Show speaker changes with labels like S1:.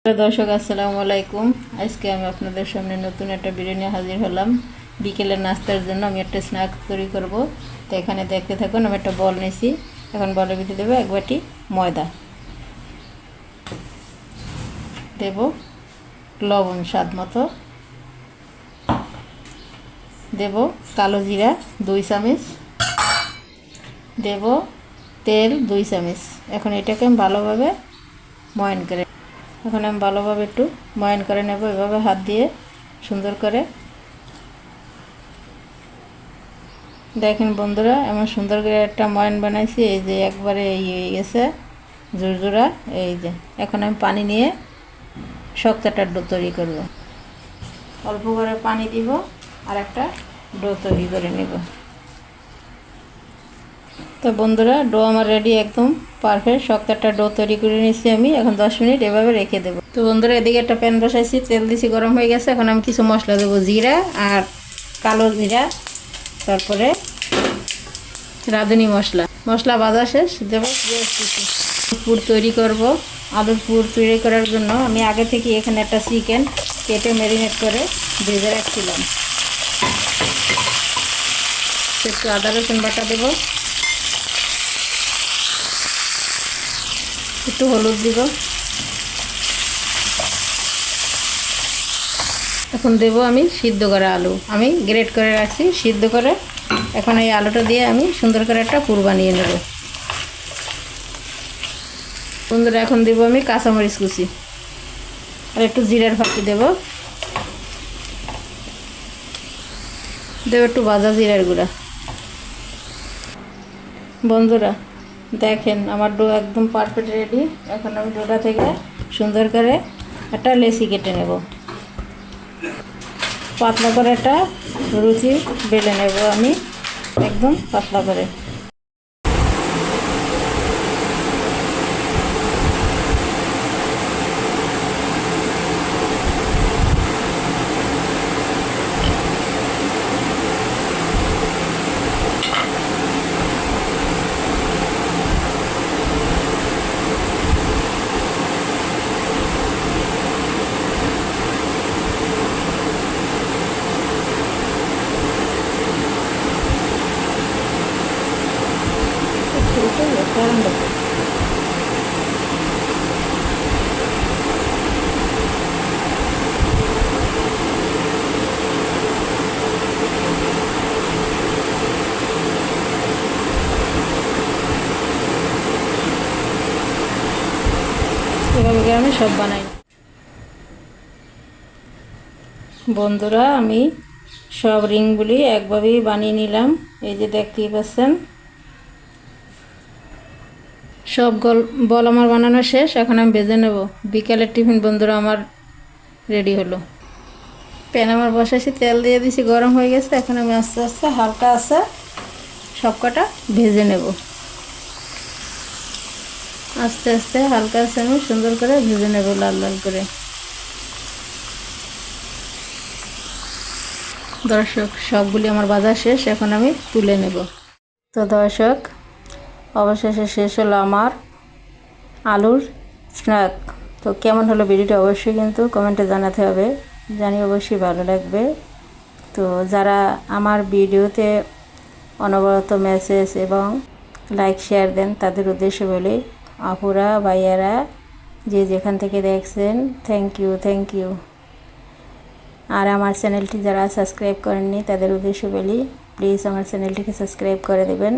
S1: দর্শক আসসালামু আলাইকুম। আজকে আমি আপনাদের সামনে নতুন একটা ভিডিও নিয়ে হাজির হলাম। বিকেলের নাস্তার জন্য আমি একটা স্ন্যাক্স তৈরি করব। তো এখানে দেখতে থাকুন। আমি একটা বল নিয়েছি, এখন বলের ভিতরে দেবো এক বাটি ময়দা, দেব লবণ স্বাদ মতো, দেব কালো জিরা 2 চামচ, দেব তেল 2 চামচ। এখন এটাকে আমি ভালোভাবে ময়ান করে একটু ময়ান করে নেব, এভাবে হাত দিয়ে সুন্দর করে। দেখেন বন্ধুরা, এমন সুন্দর করে একটা ময়ান বানাইছি, এই যে একবারে হয়ে গেছে জোরজোড়া। এই যে এখন আমি পানি নিয়ে শক্ত একটা ডো তৈরি করব। অল্প করে পানি দিব আর একটা ডো তৈরি করে নেব। তো বন্ধুরা, ডো আমার রেডি, একদম পারফেক্ট শক্ত একটা ডো তৈরি করে নিয়েছি আমি। এখন 10 মিনিট এভাবে রেখে দেবো। তো বন্ধুরা, এদিকে একটা প্যান বসাইছি, তেল দিছি, গরম হয়ে গেছে। এখন আমি কিছু মশলা দেবো, জিরা আর কালো জিরা, তারপরে রাঁধুনি মশলা ভাজা শেষ, দেবো পেঁয়াজ কুচি। পুর তৈরি করব। আলুর পুর তৈরি করার জন্য আমি আগে থেকে এখানে একটা চিকেন কেটে ম্যারিনেট করে ভেজে রাখছিলাম। একটু আদা রসুন বাটা দেবো, একটু হলুদ দিব, এখন দেব আমি সিদ্ধ করা আলু, আমি গ্রেট করে রাখছি সিদ্ধ করে। এখন এই আলুটা দিয়ে আমি সুন্দর করে একটা পুর বানিয়ে নেব। বন্ধুরা, এখন দেব আমি কাঁচামরিচ কুচি আর একটু জিরার ফাঁকি দেব একটু ভাজা জিরার গুঁড়া। বন্ধুরা দেখেন, আমার ডো একদম পারফেক্ট রেডি। এখন আমি ডোটা থেকে সুন্দর করে একটা লেচি কেটে নেব, পাতলা করে একটা লুচি বেলে নেব আমি, একদম পাতলা করে। এভাবে আমি সব বানাই। বন্ধুরা, আমি সব রিংগুলি একভাবেই বানিয়ে নিলাম। এই যে দেখতেই পাচ্ছেন, সব বল আমার বানানো শেষ। এখন আমি ভেজে নেব। বিকালের টিফিন বন্ধুরা আমার রেডি হলো। প্যান আমার বসাইছি, তেল দিয়ে দিছি, গরম হয়ে গেছে। এখন আমি আস্তে আস্তে হালকা আছে সব কটা ভেজে নেব। আস্তে আস্তে হালকা আছে আমি সুন্দর করে ভেজে নেব, লাল লাল করে। দর্শক, সবগুলি আমার ভাজা শেষ, এখন আমি তুলে নেব। তো দর্শক, অবশেষে শেষ হলো আমার আলুর স্ন্যাক। তো কেমন হলো ভিডিওটা অবশ্যই কিন্তু কমেন্টে জানাতে হবে, জানি অবশ্যই ভালো লাগবে। তো যারা আমার ভিডিওতে অনবরত মেসেজ এবং লাইক শেয়ার দেন, তাদের উদ্দেশ্যে বলি, আপুরা ভাইয়ারা যে যেখান থেকে দেখছেন, থ্যাংক ইউ। আর আমার চ্যানেলটি যারা সাবস্ক্রাইব করেননি, তাদের উদ্দেশ্যে বলি, প্লিজ আমার চ্যানেলটিকে সাবস্ক্রাইব করে দেবেন।